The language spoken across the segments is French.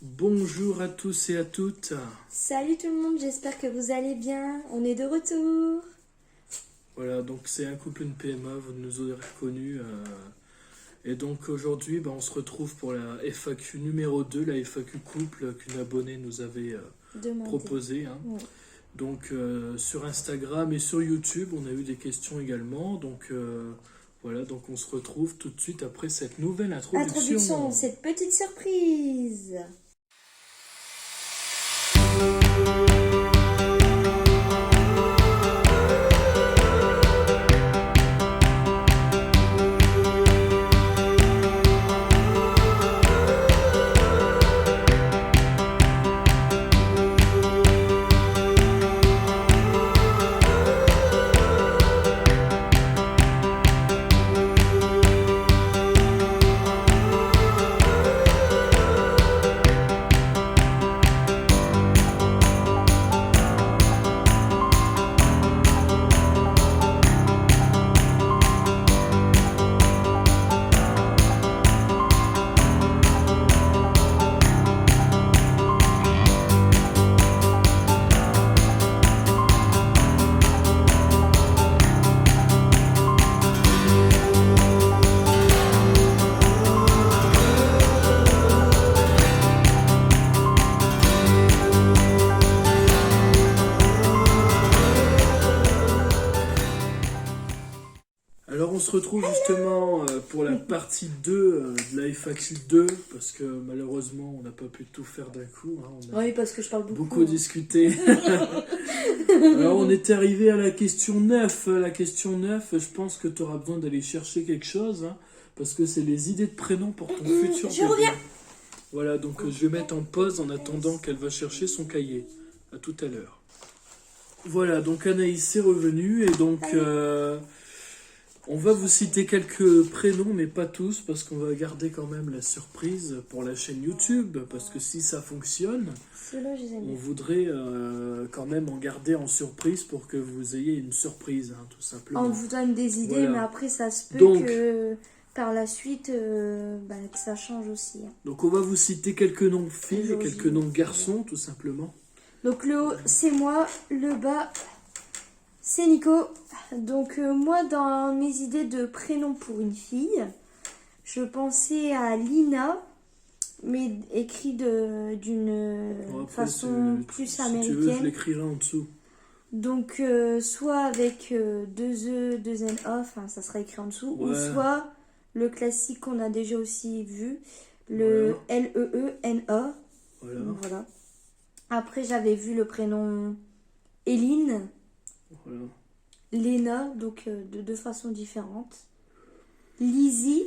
Bonjour à tous et à toutes. Salut tout le monde, j'espère que vous allez bien. On est de retour. Voilà, donc c'est un couple, une PMA, vous nous aurez reconnus. Et donc aujourd'hui, on se retrouve pour la FAQ numéro 2, la FAQ couple qu'une abonnée nous avait Demandez. proposée. Ouais. Donc sur Instagram et sur YouTube, on a eu des questions également. Donc voilà, donc on se retrouve tout de suite après cette nouvelle Introduction, cette petite surprise. Alors on se retrouve justement pour la partie 2 de la FAQ 2 parce que malheureusement on n'a pas pu tout faire d'un coup. On a Oui, parce que je parle beaucoup discuté. Alors on était arrivé à la question 9. La question 9, je pense que tu auras besoin d'aller chercher quelque chose parce que c'est les idées de prénoms pour ton futur je bébé. reviens. Voilà, donc je vais mettre en pause en attendant qu'elle va chercher son cahier. À tout à l'heure. Voilà, donc Anaïs est revenue et donc on va vous citer quelques prénoms, mais pas tous, parce qu'on va garder quand même la surprise pour la chaîne YouTube, parce que si ça fonctionne, Ceux-là, je les aime on bien. voudrait quand même en garder en surprise pour que vous ayez une surprise, tout simplement. On vous donne des idées, Voilà. mais après, ça se peut Donc- que par la suite, que ça change aussi. Donc on va vous citer quelques noms de filles et Josie. quelques noms de garçons, tout simplement. Donc le haut, c'est moi. Le bas, c'est Nico. Donc moi, dans mes idées de prénom pour une fille, je pensais à Lina, mais écrit d'une Bon, après, façon c'est- plus Si tu veux, je américaine. l'écrirai en dessous. Donc soit avec deux E, deux N, A, enfin ça sera écrit en dessous, ou Ouais. soit le classique qu'on a déjà aussi vu, le L-E-E-N-A. Voilà. Donc, voilà. Après j'avais vu le prénom Eline, Voilà. Léna, donc de deux façons différentes. Lizzie,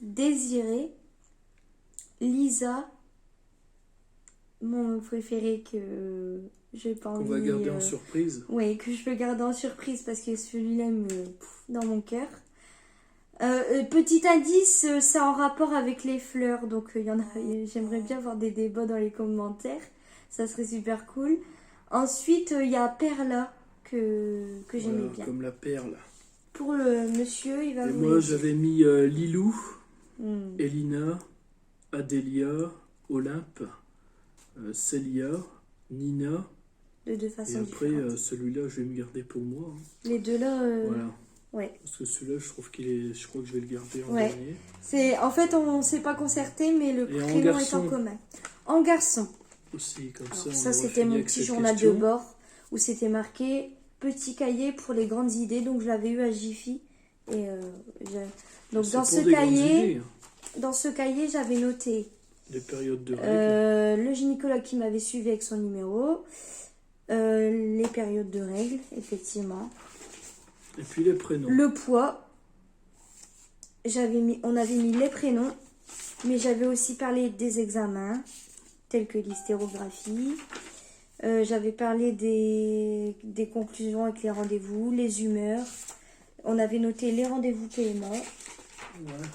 Désirée, Lisa, mon préféré que j'ai pas Qu'on envie... va garder en surprise. Oui, que je peux garder en surprise parce que celui-là me... dans mon cœur. Petit indice, c'est en rapport avec les fleurs, donc il y en a. J'aimerais bien avoir des débats dans les commentaires, ça serait super cool. Ensuite, il y a Perla que j'aimais Voilà, bien. comme la perle. Pour le monsieur, il va Et vous moi, le dire. j'avais mis Lilou, Hmm. Elina, Adélia, Olympe, Célia, Nina. De deux Et façons après, différentes. celui-là, je vais me garder pour moi. Les deux là, Voilà. ouais. Parce que celui-là, je trouve qu'il est. Je crois que je vais le garder en Ouais. dernier. C'est, en fait, on s'est pas concerté, mais le Et en prénom est garçon. en commun. En garçon. Aussi, comme Alors, ça, on ça, aura c'était fini mon avec petit cette journal de question. bord où c'était marqué petit cahier pour les grandes idées. Donc, je l'avais eu à Jiffy. Et donc, C'est dans pour ce des grandes cahier, idées, j'avais noté des périodes de règles. le gynécologue qui m'avait suivi avec son numéro, les périodes de règles, effectivement, Et puis les prénoms. le poids. On avait mis les prénoms, mais j'avais aussi parlé des examens, tels que l'hystérographie. J'avais parlé des conclusions avec les rendez-vous, les humeurs. On avait noté les rendez-vous PMA. Ouais.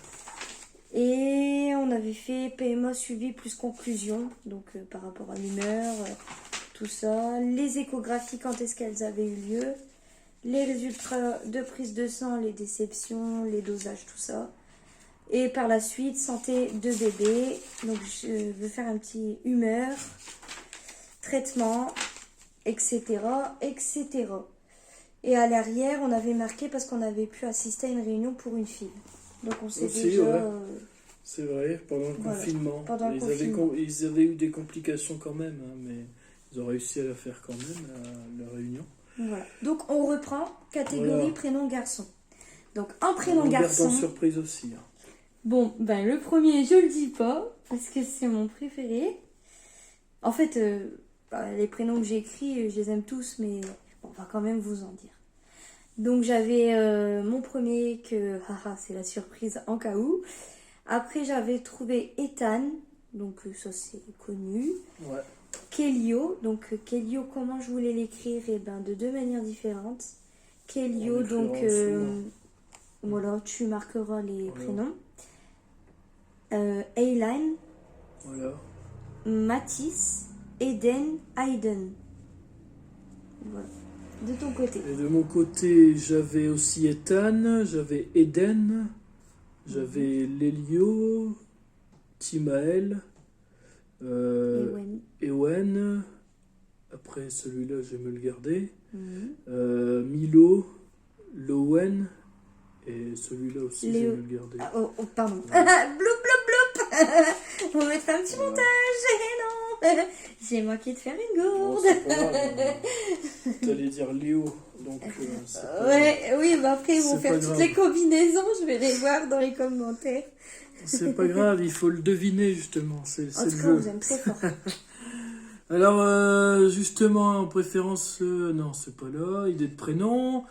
Et on avait fait PMA suivi plus conclusion. Donc par rapport à l'humeur, tout ça. Les échographies, quand est-ce qu'elles avaient eu lieu. Les résultats de prise de sang, les déceptions, les dosages, tout ça. Et par la suite, santé de bébé. Donc je veux faire un petit humeur, traitement, etc. etc. Et à l'arrière, on avait marqué parce qu'on avait pu assister à une réunion pour une fille. Donc on sait Aussi, déjà... ouais. C'est vrai, pendant le Voilà, confinement. pendant le ils, confinement. ils avaient eu des complications quand même, hein, mais ils ont réussi à la faire quand même, la réunion. Voilà. Donc on reprend catégorie Voilà. prénom garçon. Donc un prénom On garde garçon. en surprise aussi. Hein. Bon, ben le premier, je le dis pas parce que c'est mon préféré. En fait, les prénoms que j'ai écrits, je les aime tous, mais bon, on va quand même vous en dire. Donc j'avais mon premier que, haha, c'est la surprise en cas où. Après j'avais trouvé Ethan, donc ça c'est connu. Ouais. Kelio, donc Kelio, comment je voulais l'écrire? Eh ben de deux manières différentes. Kelio, donc voilà, tu marqueras les prénoms. Eileen, Voilà. Mathis, Eden, Hayden. Voilà. De ton côté. Et de mon côté, j'avais aussi Ethan, j'avais Eden, j'avais Lélio, Timaël, Ewen. Après celui-là, je vais me le garder. Milo, Lowen. Et celui-là aussi, je vais me le garder. Ah, oh, pardon. Bloup, bloup, bloup. On va mettre un petit montage. Non. J'ai manqué de faire une gourde. T'allais dire Léo. Donc, ouais, oui, mais après, ils vont faire toutes grave. les combinaisons. Je vais les voir dans les commentaires. C'est pas grave, il faut le deviner justement. C'est en le tout cas, jeu. on vous aime très fort. Alors, justement, en préférence, non, c'est pas là, idée de prénom.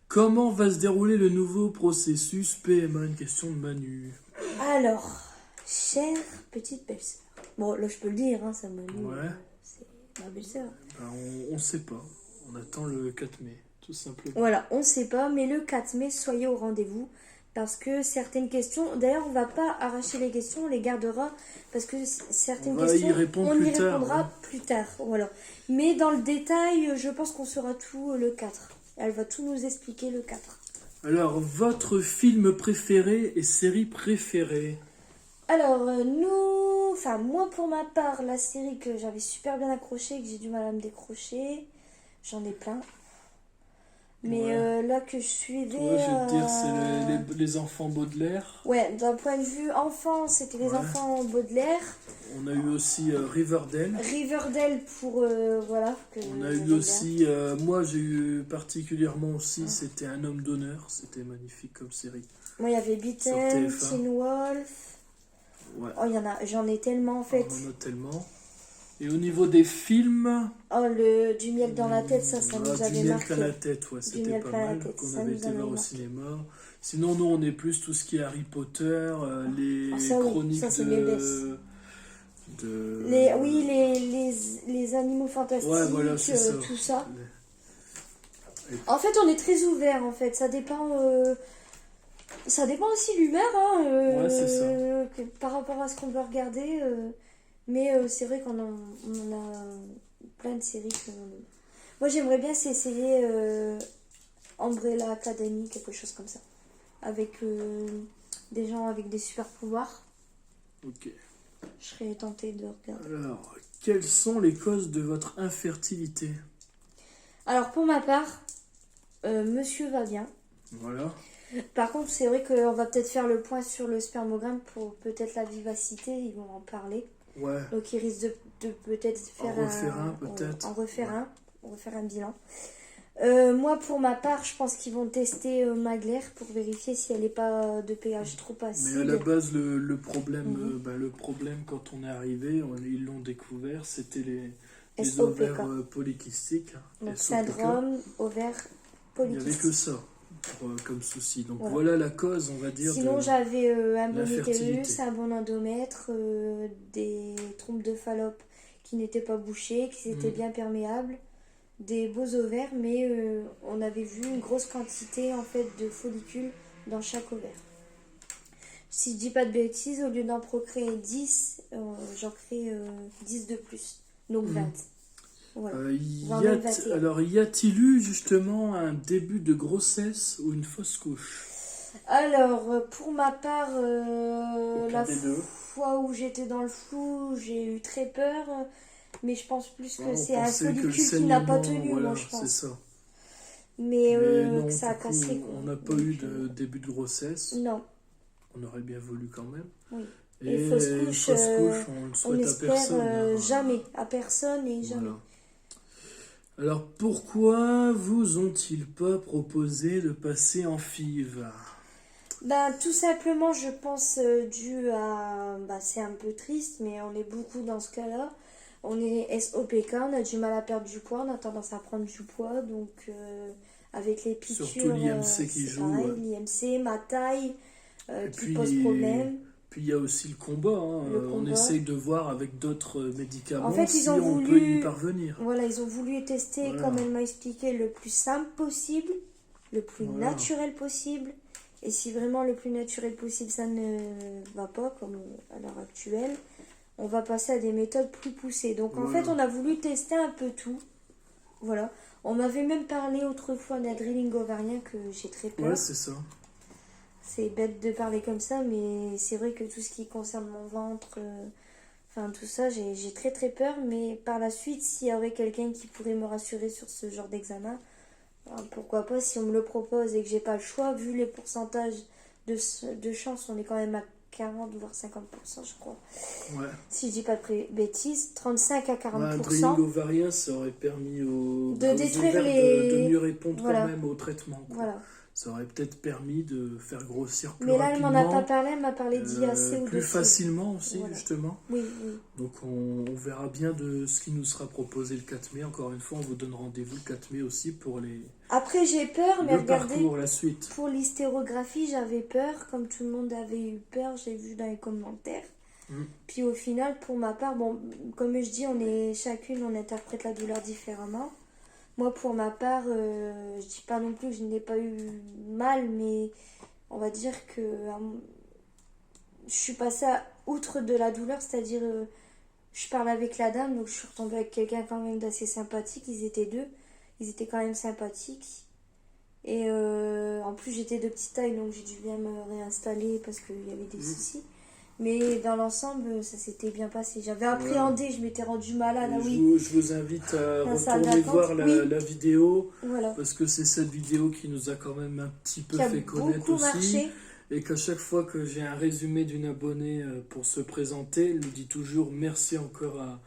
Comment va se dérouler le nouveau processus PMA? Une question de Manu. Alors, chère petite belle-sœur. Bon, là, je peux le dire, hein, ça Manu. Ouais. C'est ma belle-sœur. Ben, on sait pas. On attend le 4 mai, tout simplement. Voilà, on sait pas, mais le 4 mai, soyez au rendez-vous. Parce que certaines questions, d'ailleurs, on va pas arracher les questions, on les gardera. Parce que certaines questions, on y répondra plus tard. Voilà. Mais dans le détail, je pense qu'on saura tout le 4. Elle va tout nous expliquer le 4. Alors, votre film préféré et série préférée? Alors, moi pour ma part, la série que j'avais super bien accrochée, que j'ai du mal à me décrocher, j'en ai plein. Mais là que je suivais... Ouais, je vais te dire, c'est les enfants Baudelaire. Ouais, d'un point de vue enfant, c'était les enfants Baudelaire. On a eu aussi Riverdale. Riverdale pour... voilà. On a eu aussi... moi, j'ai eu particulièrement aussi, c'était Un homme d'honneur. C'était magnifique comme série. Moi, il y avait Beaten, Teen Wolf. Ouais. Oh, j'en ai tellement en fait. On en a tellement. Et au niveau des films... Oh, du miel dans la tête, ça nous avait marqué. Du miel plein la tête, ouais, c'était pas mal. Qu'on avait été voir au cinéma. Sinon, nous, on est plus tout ce qui est Harry Potter, les chroniques les animaux fantastiques, ouais, voilà, c'est ça. tout ça. En fait, on est très ouvert, en fait. Ça dépend aussi de l'humeur, ouais, c'est ça. Par rapport à ce qu'on veut regarder. Mais c'est vrai qu'on on a plein de séries que moi, j'aimerais bien essayer Umbrella Academy, quelque chose comme ça. Avec des gens avec des super pouvoirs. Ok. Je serais tentée de regarder. Alors, quelles sont les causes de votre infertilité? Alors, pour ma part, monsieur va bien. Voilà. Par contre, c'est vrai qu'on va peut-être faire le point sur le spermogramme pour peut-être la vivacité. Ils vont en parler. Ouais. Donc, ils risquent de peut-être faire en refaire un bilan. Moi, pour ma part, je pense qu'ils vont tester ma glaire pour vérifier si elle n'est pas de pH trop acide. Mais à la base, le problème, quand on est arrivé, ils l'ont découvert, c'était les ovaires polykystiques. Donc, syndrome ovaire polykystique. Il n'y avait que ça comme souci. Donc voilà la cause, on va dire. Sinon, j'avais un bon utérus, un bon endomètre, des trompes de Fallope qui n'étaient pas bouchées, qui étaient bien perméables. Des beaux ovaires, mais on avait vu une grosse quantité en fait de follicules dans chaque ovaire. Si je dis pas de bêtises, au lieu d'en procréer 10, j'en crée 10 de plus, donc 20. Voilà. Alors, y a-t-il eu justement un début de grossesse ou une fausse couche? Alors, pour ma part, Aucun la des deux. fois où j'étais dans le flou, j'ai eu très peur. Mais je pense plus que On c'est un pensait que le follicule qui n'a pas saignement, tenu, voilà, moi, je c'est pense. ça. Mais Mais non, que du ça a coup, cassé, quoi. on n'a pas Donc, eu de début de grossesse. Non, On aurait bien voulu quand même. oui. Et Et fausse une couche, fausse couche, on le on souhaite à espère personne. Hein. jamais. À personne et jamais. Voilà. Alors pourquoi vous ont-ils pas proposé de passer en FIV? Ben, tout simplement, je pense, dû à... Bah, c'est un peu triste, mais on est beaucoup dans ce cas-là. On est SOPK, on a du mal à perdre du poids, on a tendance à prendre du poids, donc avec les piqûres, Surtout l'IMC qui c'est joue. pareil, Ouais. l'IMC, ma taille, Et qui puis, pose problème. puis il y a aussi le combat. Hein. Le On combat. essaye de voir avec d'autres médicaments En fait, si ils ont on peut voulu- y parvenir. Voilà, ils ont voulu tester, Voilà. comme elle m'a expliqué, le plus simple possible, le plus Voilà. naturel possible. Et si vraiment le plus naturel possible, ça ne va pas, comme à l'heure actuelle, on va passer à des méthodes plus poussées. Donc en Voilà. fait, on a voulu tester un peu tout. Voilà. On m'avait même parlé autrefois d'un drilling ovarien que j'ai très peur. Ouais, c'est ça. C'est bête de parler comme ça, mais c'est vrai que tout ce qui concerne mon ventre, enfin tout ça, j'ai très très peur. Mais par la suite, s'il y aurait quelqu'un qui pourrait me rassurer sur ce genre d'examen, ben, pourquoi pas, si on me le propose et que j'ai pas le choix, vu les pourcentages de chance, on est quand même à 40 voire 50%, je crois. Ouais. Si je dis pas de bêtises, 35 à Ouais, un 40%. drilling ovarien, ça aurait permis aux détruire ovaires les- de mieux répondre Voilà. quand même au traitement. Quoi. Voilà. Ça aurait peut-être permis de faire grossir plus Mais là, elle m'en a pas rapidement, parlé, elle m'a parlé d'IAC ou de plus C. facilement aussi, Voilà. justement. Oui, oui. Donc on verra bien de ce qui nous sera proposé le 4 mai. Encore une fois, on vous donne rendez-vous le 4 mai aussi pour Après, j'ai peur, mais le regardez, parcours, la suite. pour l'hystérographie, j'avais peur, comme tout le monde avait eu peur, j'ai vu dans les commentaires. Mm. Puis au final, pour ma part, bon, comme je dis, chacune, on interprète la douleur différemment. Moi, pour ma part, je dis pas non plus que je n'ai pas eu mal, mais on va dire que je suis passée outre de la douleur, c'est-à-dire, je parle avec la dame, donc je suis retombée avec quelqu'un quand même d'assez sympathique, ils étaient deux, ils étaient quand même sympathiques. Et en plus, j'étais de petite taille, donc j'ai dû bien me réinstaller parce qu'il y avait des soucis. Mais dans l'ensemble, ça s'était bien passé. J'avais appréhendé, je m'étais rendue malade. Et Ah oui, je vous invite à La salle retourner d'attente, voir oui. la vidéo, voilà. parce que c'est cette vidéo qui nous a quand même un petit peu Qui a fait connaître beaucoup aussi. marché. Et qu'à chaque fois que j'ai un résumé d'une abonnée pour se présenter, elle nous dit toujours merci encore à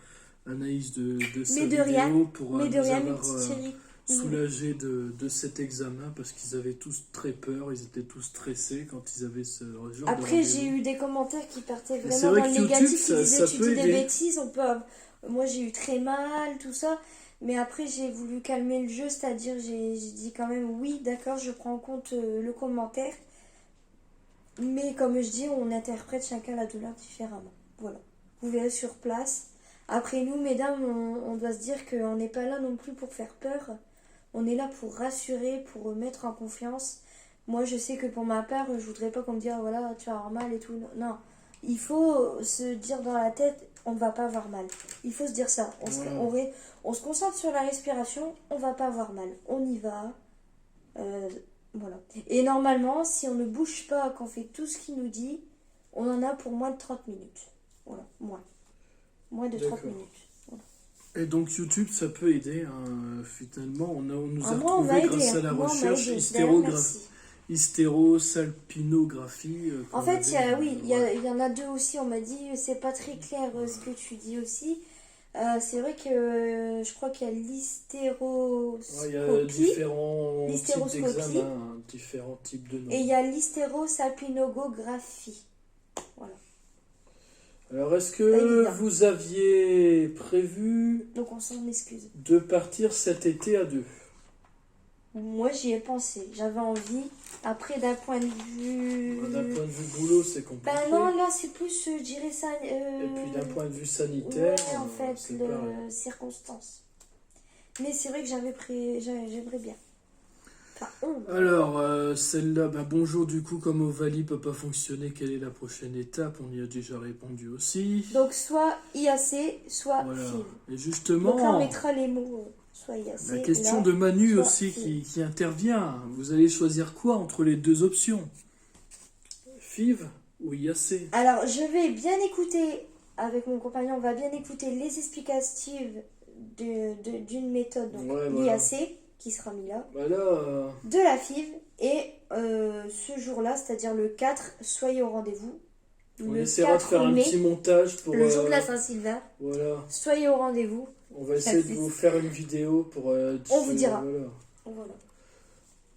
Anaïs de sa Mais de vidéo rien, pour mais de nous rien, mes avoir petites chéries. soulagés de cet examen, parce qu'ils avaient tous très peur, ils étaient tous stressés quand ils avaient ce genre de Après, j'ai rendez-vous. eu des commentaires qui partaient c'est vraiment vrai dans que le YouTube, négatif, qui ça disaient tu peut dis des aider. bêtises, moi j'ai eu très mal, tout ça. Mais après, j'ai voulu calmer le jeu, c'est-à-dire j'ai dit quand même oui, d'accord, je prends en compte le commentaire. Mais comme je dis, on interprète chacun la douleur différemment. Voilà. Vous verrez sur place. Après nous, mesdames, on doit se dire qu'on n'est pas là non plus pour faire peur. On est là pour rassurer, pour remettre en confiance. Moi, je sais que pour ma part, je voudrais pas qu'on me dise ah, voilà, tu vas avoir mal et tout. Non. Il faut se dire dans la tête, on ne va pas avoir mal. Il faut se dire ça. On se concentre sur la respiration, on va pas avoir mal. On y va. Voilà. Et normalement, si on ne bouge pas, qu'on fait tout ce qu'il nous dit, on en a pour moins de 30 minutes. Voilà, moins de 30 D'accord. minutes. Voilà. Et donc YouTube, ça peut aider, hein. Finalement, on nous a Moi, on m'a retrouvé aidé. grâce à la Moi, on m'a recherche aidé. D'ailleurs, merci. hystérosalpinographie. En fait, il y en a deux aussi. On m'a dit, c'est pas très clair ce que tu dis aussi. C'est vrai que je crois qu'il y a l'hystéroscopie. Il y a différents types L'hystéroscopie. d'examens, hein, différents types de noms. Et il y a l'hystérosalpinographie. Voilà. Alors, est-ce Pas que évident. vous aviez prévu Donc on s'en excuse. de partir cet été à deux? Moi, j'y ai pensé. J'avais envie. Après, d'un point de vue... D'un point de vue boulot, c'est compliqué. Ben non, là, c'est plus, je dirais ça... Et puis d'un point de vue sanitaire, Ouais, en fait, c'est pareil. circonstance. Mais c'est vrai que j'aimerais bien. Enfin, Alors, celle-là, bonjour, du coup, comme Ovalie peut pas fonctionner, quelle est la prochaine étape? On y a déjà répondu aussi. Donc, soit IAC, soit Voilà. FIV. Et Donc là, on justement, mettra les mots, soit IAC. la question là, de Manu soit aussi FIV. qui intervient. Vous allez choisir quoi entre les deux options? FIV ou IAC? Alors, je vais bien écouter, avec mon compagnon, on va bien écouter les explicatives d'une méthode, donc Ouais, voilà. l'IAC, qui sera mis là, Bah là, de la FIV, et ce jour-là, c'est-à-dire le 4, soyez au rendez-vous. on Le essaiera de 4 faire un mai, petit montage pour... le jour de la Saint-Sylvain, Voilà. soyez au rendez-vous. On va essayer de vous faire une vidéo pour... On vous dira. Voilà. Voilà.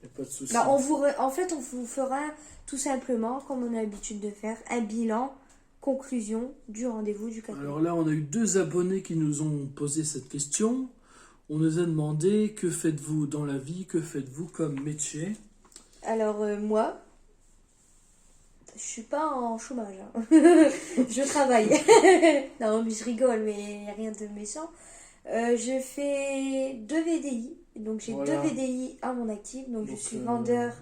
Y a pas de souci. Bah, en fait, on vous fera tout simplement, comme on a l'habitude de faire, un bilan, conclusion du rendez-vous du 4 mai. Alors là, on a eu 2 abonnés qui nous ont posé cette question. On nous a demandé que faites-vous dans la vie, que faites-vous comme métier? Alors, moi, je suis pas en chômage. Hein. Je travaille. Non, mais je rigole, mais y a rien de méchant. Je fais 2 VDI. Donc, j'ai Voilà. 2 VDI à mon actif. Donc, je Donc, suis vendeur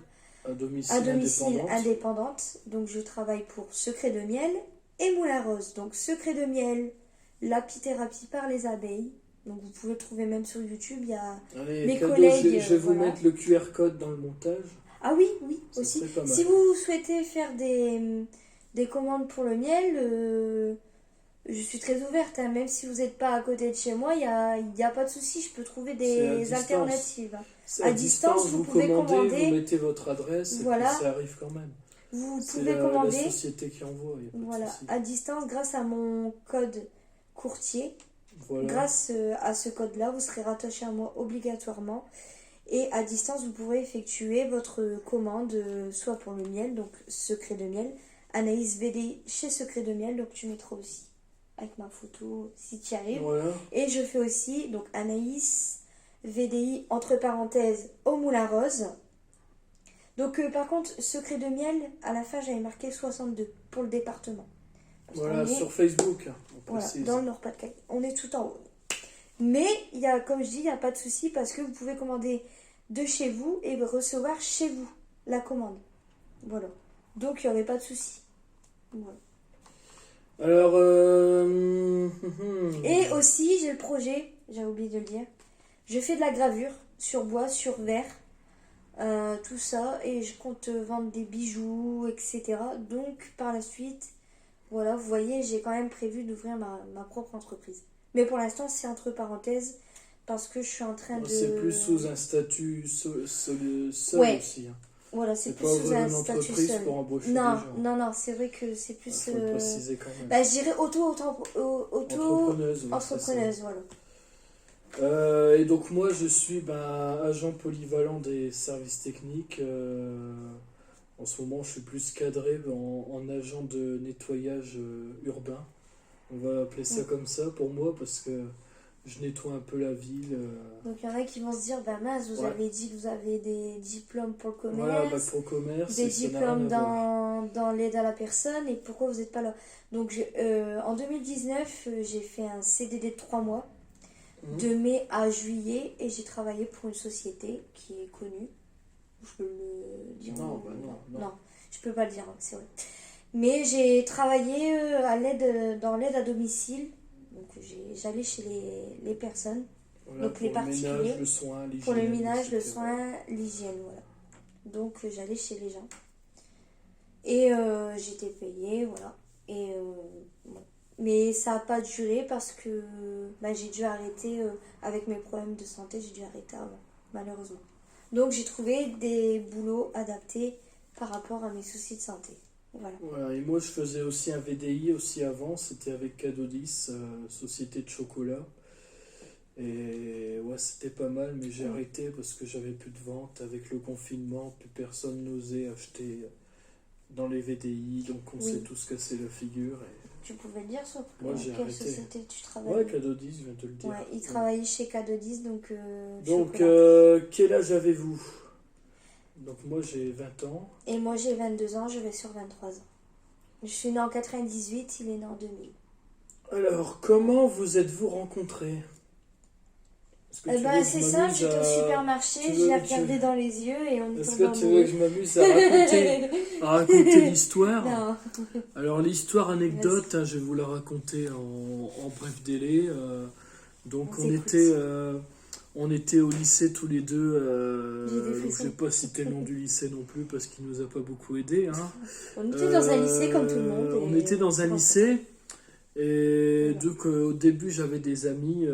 à domicile, à domicile indépendante. indépendante. Donc, je travaille pour Secret de Miel et Moulin Rose. Donc, Secret de Miel, l'apithérapie par les abeilles. Donc, vous pouvez le trouver même sur YouTube. Il y a... Allez, mes cadeau, collègues, je vais vous voilà. mettre le QR code dans le montage. Ah oui, oui, Ça aussi. serait pas mal. Si vous souhaitez faire des commandes pour le miel, je suis très ouverte. Hein. Même si vous n'êtes pas à côté de chez moi, il y a pas de souci. Je peux trouver C'est à des distance. alternatives. C'est à distance, vous pouvez commander. Vous mettez votre adresse Voilà. et puis ça arrive quand même. Vous C'est pouvez la commander. société qui envoie. Y a pas de Voilà, souci. à distance, grâce à mon code courtier. Voilà. Grâce à ce code-là, vous serez rattaché à moi obligatoirement. Et à distance, vous pourrez effectuer votre commande, soit pour le miel, donc Secret de Miel, Anaïs VD chez Secret de Miel, donc tu mettras aussi avec ma photo si tu y arrives. Voilà. Et je fais aussi donc Anaïs VDI entre parenthèses au Moulin Rose. Donc par contre, Secret de Miel, à la fin j'avais marqué 62 pour le département. Parce Voilà, qu'on est- sur Facebook. On voilà, précise. dans le Nord-Pas-de-Calais. On est tout en haut. Mais, comme je dis, il n'y a pas de souci parce que vous pouvez commander de chez vous et recevoir chez vous la commande. Voilà. Donc, il n'y aurait pas de souci. Voilà. Alors, Et aussi, j'ai le projet, j'ai oublié de le dire. Je fais de la gravure sur bois, sur verre, tout ça. Et je compte vendre des bijoux, etc. Donc, par la suite, voilà, vous voyez, j'ai quand même prévu d'ouvrir ma propre entreprise. Mais pour l'instant, c'est entre parenthèses parce que je suis en train de... c'est plus sous un statut seul Ouais. aussi. Hein. Voilà, c'est C'est plus pas sous ouvrir un une statut entreprise seul. pour embaucher Non, des gens. non, c'est vrai que c'est plus... Il faut le préciser quand même. Bah, je dirais Entrepreneuse. ouais, c'est ça. entrepreneuse, voilà. Et donc moi je suis agent polyvalent des services techniques. En ce moment je suis plus cadré en agent de nettoyage urbain. On va appeler ça comme ça pour moi parce que je nettoie un peu la ville. Donc il y en a qui vont se dire, bah mince, vous Ouais. avez dit que vous avez des diplômes pour le commerce, Voilà, pour le commerce. des et ça n'a diplômes rien à voir. dans l'aide à la personne, et pourquoi vous n'êtes pas là? Donc en 2019, j'ai fait un CDD de 3 mois, Mhm. de mai à juillet, et j'ai travaillé pour une société qui est connue. Je peux le dire? Non, bah non. Non, je peux pas le dire, c'est vrai. Mais j'ai travaillé dans l'aide à domicile. Donc j'allais chez les personnes. Voilà, Donc, les pour le particuliers, ménage, le soin, l'hygiène. Pour le ménage, le etc. soin, l'hygiène, voilà. Donc j'allais chez les gens. Et j'étais payée, voilà. Et voilà. Mais ça n'a pas duré parce que j'ai dû arrêter, avec mes problèmes de santé, j'ai dû arrêter avant, malheureusement. Donc j'ai trouvé des boulots adaptés par rapport à mes soucis de santé. Voilà. Voilà, et moi je faisais aussi un VDI aussi avant, c'était avec Cadeau 10, société de chocolat. Et ouais, c'était pas mal, mais j'ai arrêté parce que j'avais plus de vente. Avec le confinement, plus personne n'osait acheter dans les VDI, donc on Oui. s'est tous cassé la figure. Tu pouvais le dire sur Moi, j'ai quelle arrêté. société tu travailles? Ouais, Cadeau 10, je viens de te le dire. Ouais, il travaillait chez K210, donc... Donc, chocolat. quel âge avez-vous? Donc moi j'ai 20 ans. Et moi j'ai 22 ans, je vais sur 23 ans. Je suis née en 98, il est né en 2000. Alors, comment vous êtes-vous rencontrés? Est-ce que tu veux que je C'est simple, m'amuse j'étais au à- supermarché, tu je veux- l'ai tu- regardé dans les yeux et on est Est-ce tombé que tu veux que je m'amuse à raconter l'histoire? Non. Alors l'histoire anecdote, hein, je vais vous la raconter en bref délai. Donc On on t'écoute. était On était au lycée tous les deux. J'ai des Donc frissons. je vais pas citer le nom du lycée non plus parce qu'il nous a pas beaucoup aidé. Hein. On était dans un lycée comme tout le monde. On était dans un lycée. Et donc au début j'avais des amis,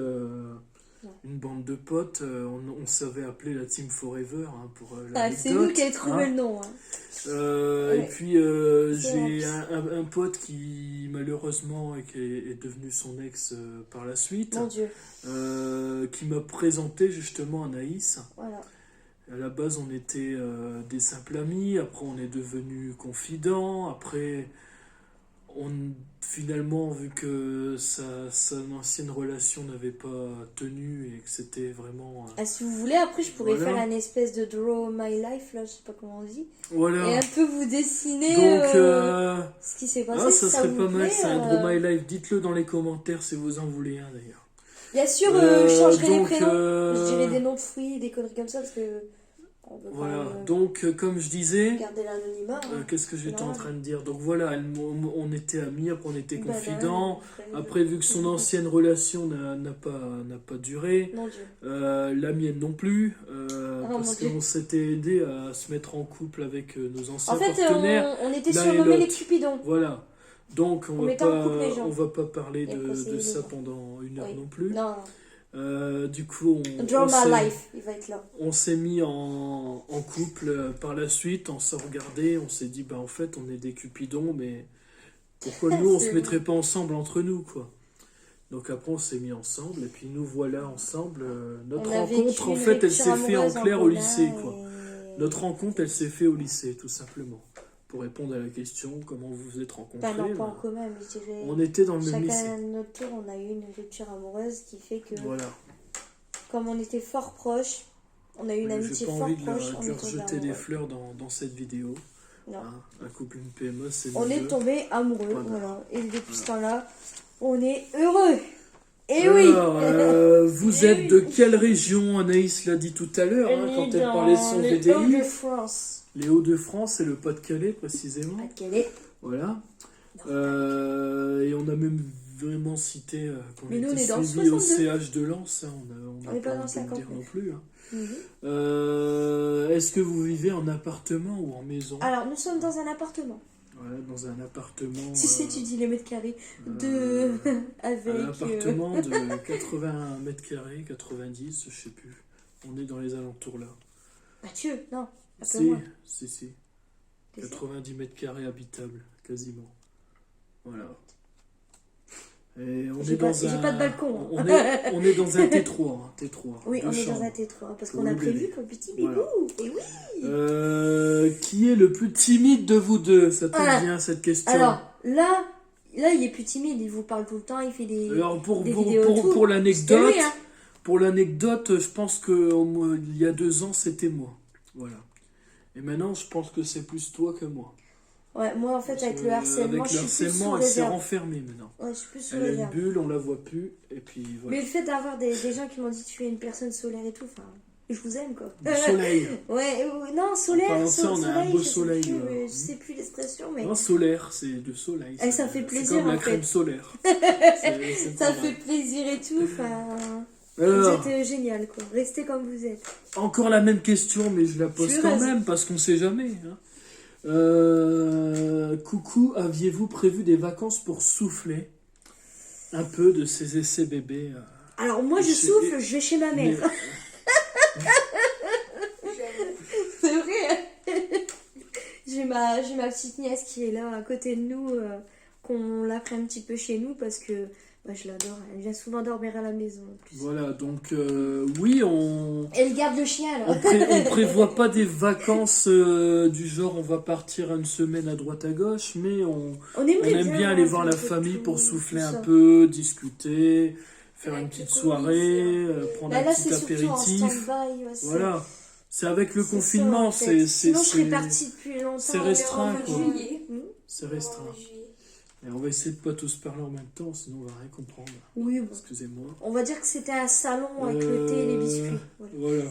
une bande de potes. On savait appeler la Team Forever hein, pour C'est nous qui avons trouvé le nom. Hein. Et puis j'ai un pote qui malheureusement est devenu son ex par la suite, Mon Dieu. qui m'a présenté justement Anaïs. Voilà. À la base on était des simples amis, après on est devenus confidents, après finalement vu que sa ancienne relation n'avait pas tenu et que c'était vraiment... Si vous voulez, après je pourrais voilà. faire une espèce de Draw My Life, là je sais pas comment on dit. Voilà. Et un peu vous dessiner Donc, ce qui s'est passé. ça si serait vous pas mal, plaît, c'est un Draw My Life. Dites-le dans les commentaires si vous en voulez un d'ailleurs. Bien sûr, je changerai donc, les prénoms. Je dirais des noms de fruits, des conneries comme ça parce que. On peut Voilà, pas, donc comme je disais, garder l'anonymat. Hein. qu'est-ce que j'étais en train de dire? Donc voilà, on était amis, après on était Bah, confidents. Après, vu que son ancienne relation n'a pas duré, Mon Dieu. la mienne non plus, parce mon Dieu. qu'on s'était aidé à se mettre en couple avec nos anciens En fait, partenaires. on était l'un et surnommés les l'autre. Cupidons. Voilà. Donc on mettait en couple les gens. va pas parler Et après, c'est de les ça gens. pendant une heure Oui. non plus. Non, Du coup, Draw My Life, il va être là. on s'est mis en couple par la suite, on s'est regardé, on s'est dit, bah en fait on est des cupidons, mais pourquoi nous on se mettrait pas ensemble entre nous, quoi. Donc après on s'est mis ensemble, et puis nous voilà ensemble. Notre On a rencontre, vécu en une fait, elle rupture s'est faite en amoureuse clair au commun lycée, quoi. et- Notre rencontre, elle s'est faite au lycée, tout simplement. Pour répondre à la question, comment vous vous êtes rencontrés, Enfin, non, pas en bah, commun, mais je dirais. on était dans le même lycée. Chacun à notre tour, on a eu une rupture amoureuse qui fait que, Voilà. comme on était fort proches, on a eu une J'ai amitié pas fort envie de proche. leur, On de est leur tombés jeter des amoureux. fleurs dans cette vidéo. Non. Hein, un couple, une PME, c'est On est mieux. tombés amoureux, Voilà. voilà. Et depuis ce temps-là, on est heureux. Et oui. Alors, vous Eh êtes oui. de quelle région? Anaïs l'a dit tout à l'heure, hein, On quand est elle dans parlait de son les VDI. Hauts-de-France. Les Hauts-de-France et le Pas-de-Calais, précisément. Pas-de-Calais. Voilà. Et on a même vraiment cité qu'on Mais nous, on était est dans le suivis au 62. CH de Lens. Hein, on On n'a est pas pas dans envie de le dire 59. non plus. Hein. Mhm. Est-ce que vous vivez en appartement ou en maison? Alors, nous sommes dans un appartement. Voilà, dans un appartement. Tu sais, tu dis les mètres carrés avec. Un appartement de 80 mètres carrés, 90, je sais plus. On est dans les alentours là. Mathieu, non, un peu Si, moins. si. T'es sûr 90 mètres carrés habitables, quasiment. Voilà. Et on J'ai est pas- dans j'ai un... pas de balcon, hein. On est dans un T3. Hein, T3 Oui, deux on est chambres. dans un T3 parce Pour qu'on a le prévu bébé. pour le petit Voilà. bibou. Et oui. Qui est le plus timide de vous deux? Ça tombe Ah. bien cette question. Alors, là, il est plus timide. Il vous parle tout le temps. Il fait des. Alors, pour vidéos tout. pour C'était l'anecdote, lui, hein. je pense que il y a 2 ans, c'était moi. Voilà. Et maintenant, je pense que c'est plus toi que moi. Ouais, moi, en fait, Parce avec que le harcèlement, avec je le suis plus sous harcèlement, elle s'est réserve. renfermée maintenant. Ouais, je suis plus sous Elle a une réserve. bulle, on la voit plus, et puis voilà. Mais le fait d'avoir des gens qui m'ont dit tu es une personne solaire et tout, enfin, je vous aime quoi. Du soleil. Ouais, non, solaire, En parlant de ça, on a un beau je sais soleil, plus, là. mais je sais plus l'expression, mais Non, solaire, c'est de soleil. Eh, ça fait C'est plaisir, comme la en crème fait. solaire. C'est ça pas fait mal. plaisir et tout, enfin, Alors, vous êtes génial quoi, restez comme vous êtes. encore la même question, mais je la pose Tu quand vas-y. même, parce qu'on sait jamais. Hein. Coucou, aviez-vous prévu des vacances pour souffler un peu de ces essais bébés Alors moi je Et souffle, je vais chez ma mère. mais- C'est vrai. J'ai ma petite nièce qui est là à côté de nous, qu'on l'a pris un petit peu chez nous parce que bah, je l'adore. Elle vient souvent dormir à la maison en plus. Voilà, donc oui, Elle garde le chien là. on prévoit pas des vacances du genre on va partir une semaine à droite à gauche, mais on On aimerait aime bien aller voir la faire un peu famille tout, pour tout souffler un ça. peu, discuter, faire Avec une petite le Covid, soirée, prendre Bah, un là petit c'est surtout en apéritif. stand-by. Ouais, Voilà, c'est avec le c'est confinement, ça, en fait. c'est Sinon je serais partie depuis longtemps. c'est restreint, en quoi. juillet. c'est restreint. Et on va essayer de pas tous parler en même temps, sinon on va rien comprendre. Oui, bon. Excusez-moi. On va dire que c'était un salon avec le thé et les biscuits. Voilà.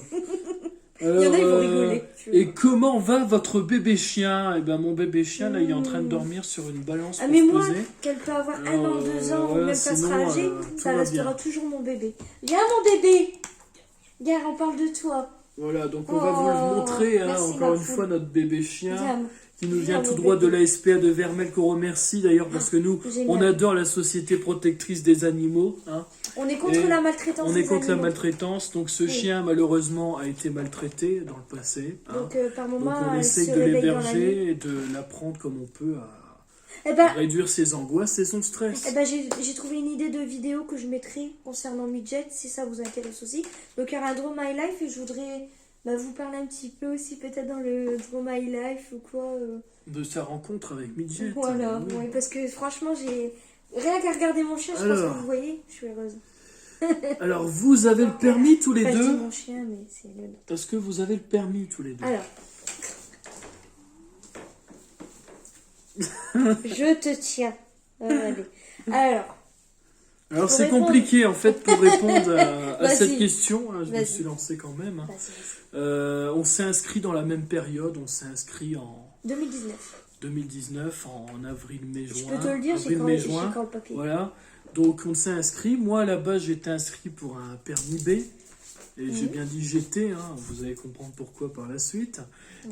Voilà. Il y en a, ils vont Alors, rigoler. tu et vois. comment va votre bébé chien? Eh ben mon bébé chien là, il est en train de dormir sur une balance Ah pour mais se moi, peser. qu'elle peut avoir un Alors, an, 2 ans, ou voilà, même qu'elle sinon, sera âgée, tout ça va restera bien. toujours mon bébé. Viens mon bébé. Regarde, on parle de toi. Voilà, donc on va vous le montrer, hein, merci, encore ma une poule. fois, notre bébé chien. Viens. Qui nous Viens, vient tout mon droit de bébé. la SPA de Vermel, qu'on remercie d'ailleurs, parce que nous, Génial. on adore la Société Protectrice des Animaux. Hein. On est contre Et la maltraitance On est des contre la animaux. maltraitance, donc ce Oui. chien malheureusement a été maltraité dans le passé. Hein. Donc par Donc moment, on elle essaye se de réveille dans la nuit. l'héberger et de l'apprendre comme on peut à Eh ben, réduire ses angoisses et son stress. j'ai trouvé une idée de vidéo que je mettrai concernant Midget, si ça vous intéresse aussi. Donc il y aura un Draw My Life et je voudrais vous parler un petit peu aussi peut-être dans le Draw My Life ou quoi. De sa rencontre avec Midget. Voilà, Oui. ouais, parce que franchement, j'ai rien qu'à regarder mon chien, je pense Alors. que vous voyez, je suis heureuse. Alors vous avez le permis tous les Enfin, je dis deux. mon chien, mais c'est le nom. Est-ce que vous avez le permis tous les deux? Alors. Je te tiens. Allez. Alors, Alors Pour c'est répondre- compliqué en fait pour répondre à Vas-y. cette question. Hein, je me Vas-y. suis lancé quand même. Hein. vas-y. On s'est inscrit dans la même période. On s'est inscrit en 2019. 2019, en avril, mai, juin. Je peux te le dire, j'ai avril, quand, mai, j'ai juin. quand le papier. Voilà. Donc on s'est inscrit. Moi là-bas j'étais inscrit pour un permis B. Et j'ai bien dit j'étais, hein, vous allez comprendre pourquoi par la suite.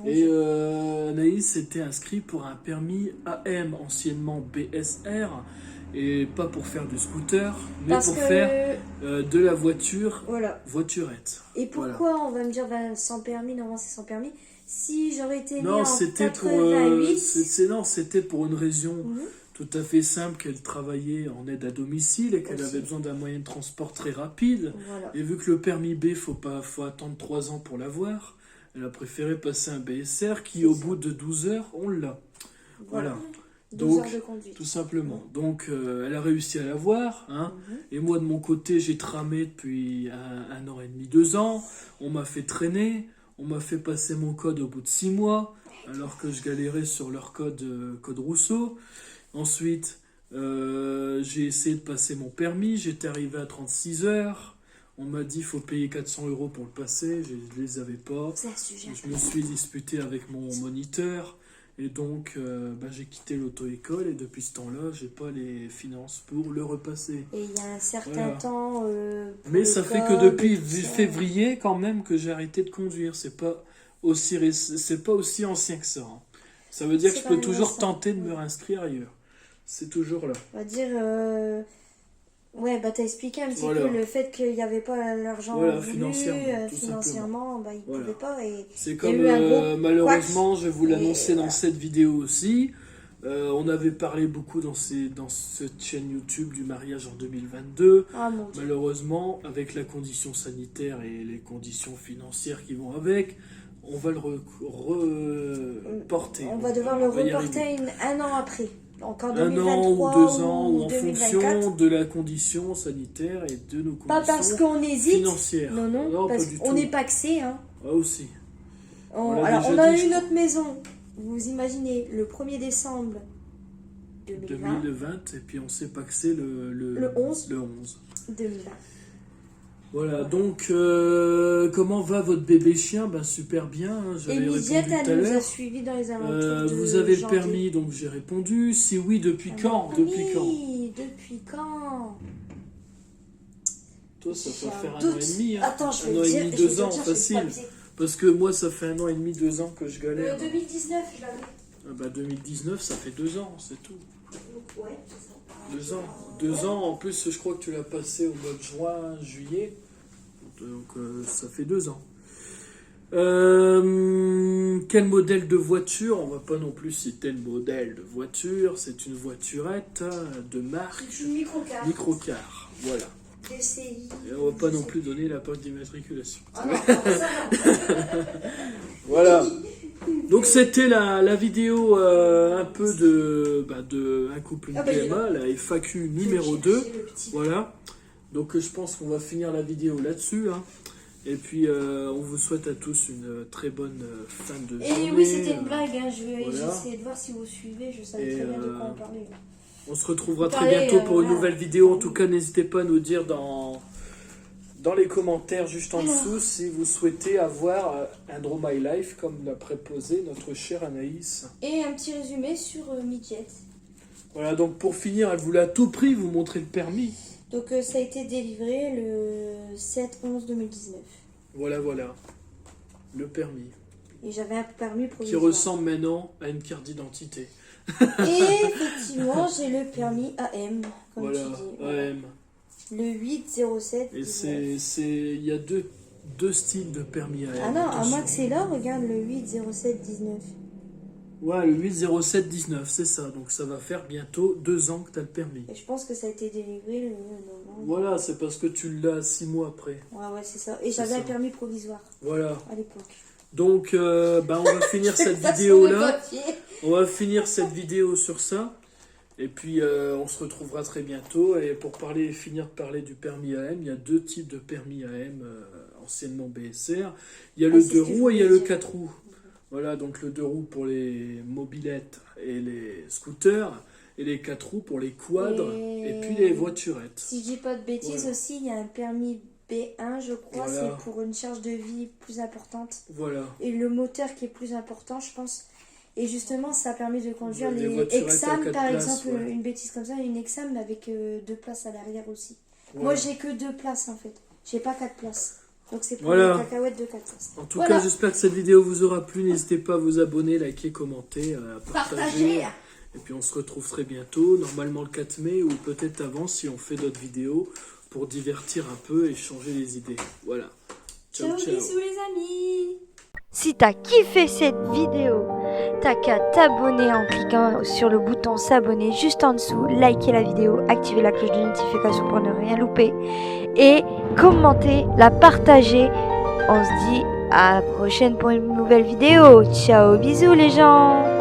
Ouais, Et Anaïs était inscrit pour un permis AM, anciennement BSR. Et pas pour faire du scooter, mais Parce pour que, faire de la voiture, voilà. voiturette. Et pourquoi on va me dire sans permis, normalement c'est sans permis. Si j'aurais été née Non, en c'était pour, 88, non, c'était pour une raison Mhm. tout à fait simple, qu'elle travaillait en aide à domicile et qu'elle Aussi. avait besoin d'un moyen de transport très rapide. Voilà. Et vu que le permis B, faut attendre 3 ans pour l'avoir, elle a préféré passer un BSR qui, au bout de 12 heures, on l'a. Voilà. 12 Donc, heures de conduite. tout simplement. Donc, elle a réussi à l'avoir. Hein. Mhm. Et moi, de mon côté, j'ai tramé depuis un an et demi, 2 ans. On m'a fait traîner. On m'a fait passer mon code au bout de 6 mois, alors que je galérais sur leur code Rousseau. Ensuite, j'ai essayé de passer mon permis. J'étais arrivé à 36 heures. On m'a dit qu'il faut payer 400 € pour le passer. Je ne les avais pas. C'est un sujet. Je me suis disputé avec mon moniteur. Et donc, j'ai quitté l'auto-école. Et depuis ce temps-là, j'ai pas les finances pour le repasser. Et il y a un certain Voilà. temps. pour Mais le ça fait que code depuis et tout ça. février, quand même, que j'ai arrêté de conduire. C'est pas aussi ancien que ça. Hein. Ça veut dire que C'est je quand peux même toujours récent. tenter de me réinscrire ailleurs. C'est toujours là. On va dire. Ouais, t'as expliqué un petit Voilà. peu le fait qu'il n'y avait pas l'argent Voilà, voulu, financièrement, tout financièrement, ils Voilà. pouvaient pas. Et C'est il y a comme, eu un gros malheureusement, je vais vous Et l'annoncer dans voilà. cette vidéo aussi. On avait parlé beaucoup dans cette chaîne YouTube du mariage en 2022. Ah mon Dieu. Malheureusement, avec la condition sanitaire et les conditions financières qui vont avec, on va le reporter. On va devoir le va y arriver. reporter un an après. Donc en 1 2023 an ou 2 ans, ou en 2024. fonction de la condition sanitaire et de nos Pas parce conditions qu'on hésite. financières. Non, pas parce du qu'on tout. n'est pas axé. Hein. Ah aussi. On l'a Alors, déjà on a dit, eu je notre maison, vous imaginez, le 1er décembre 2020. 2020, et puis on s'est paxé Le 11. Le 11. 2020. Voilà, donc comment va votre bébé chien? Ben super bien, hein, Et j'avais répondu Midget, tout elle à nous a l'heure. suivis dans les alentours de Vous avez le janvier. permis, donc j'ai répondu. Si oui, depuis Ah, quand? oui, Depuis quand? Depuis quand? Toi, ça J'ai va un faire 1 an doute. et demi. Hein. Attends, je vais 1 le an et dire. demi, je vais 2 te ans, le dire, je vais le facile. papier. Parce que moi, ça fait 1 an et demi, 2 ans que je galère. 2019, je l'avais. Ah bah 2019, ça fait 2 ans, c'est tout. Ouais, c'est ça. 2 ans. 2 ans, en plus, je crois que tu l'as passé au mois de juin, juillet. Donc ça fait 2 ans. Quel modèle de voiture? On va pas non plus citer le modèle de voiture. C'est une voiturette de marque C'est une micro-carte. Microcar. Voilà. DCI. Et on va pas non plus donner la plaque d'immatriculation. Ah non, ça va. Voilà. Donc c'était la vidéo un peu de un couple, une Ah bah, il est PMA, la FAQ numéro 2. Voilà. Donc je pense qu'on va finir la vidéo là-dessus. Hein. Et puis on vous souhaite à tous une très bonne fin de journée. Et oui, c'était une blague. Hein. J'ai voilà. essayé de voir si vous suivez. Je savais Et, très bien de quoi on parlait. On se retrouvera Vous très parlez, bientôt pour une voilà. nouvelle vidéo. En tout cas, n'hésitez pas à nous dire dans les commentaires juste en dessous si vous souhaitez avoir un Draw My Life comme l'a proposé notre chère Anaïs. Et un petit résumé sur Midget. Voilà, donc pour finir, elle voulait à tout prix vous montrer le permis. Donc ça a été délivré le 7-11-2019. Voilà, voilà. Le permis. Et j'avais un permis Qui provisoire. ressemble maintenant à une carte d'identité. Et effectivement, j'ai le permis AM, comme Voilà, tu dis. AM. Le 807. Et il y a deux styles de permis AM. Ah non, à attention. moins que c'est là, regarde le 80719. Ouais, le 80719, c'est ça. Donc ça va faire bientôt 2 ans que tu as le permis. Et je pense que ça a été délivré le novembre. Voilà, c'est parce que tu l'as 6 mois après. Ouais, c'est ça. Et C'est j'avais ça. un permis provisoire Voilà. à l'époque. Donc, on va finir cette vidéo-là. On va finir cette vidéo sur ça. Et puis, on se retrouvera très bientôt. Et pour finir de parler du permis AM, il y a 2 types de permis AM, anciennement BSR. Il y a le 2 roues et il y a le 4 roues. Voilà, donc le 2 roues pour les mobylettes et les scooters. Et les 4 roues pour les quadres. Et puis les voiturettes. Si je dis pas de bêtises Voilà. aussi, il y a un permis B1, je crois. Voilà. C'est pour une charge de vie plus importante. Voilà. Et le moteur qui est plus important, je pense. Et justement, ça permet de conduire Des les voiturettes à Exam, 4 par places, exemple, ouais. une bêtise comme ça, une Exam avec 2 places à l'arrière aussi. Voilà. Moi, j'ai que 2 places en fait. J'ai pas 4 places. Donc c'est pour Voilà. les cacahuètes de 4 places. En tout Voilà. cas, j'espère que cette vidéo vous aura plu. N'hésitez pas à vous abonner, liker, commenter, à partager. Et puis on se retrouve très bientôt, normalement le 4 mai ou peut-être avant si on fait d'autres vidéos pour divertir un peu et changer les idées. Voilà. Ciao, ciao. Bisous les amis. Si t'as kiffé cette vidéo, t'as qu'à t'abonner en cliquant sur le bouton s'abonner juste en dessous, liker la vidéo, activer la cloche de notification pour ne rien louper et commenter, la partager. On se dit à la prochaine pour une nouvelle vidéo. Ciao, bisous les gens.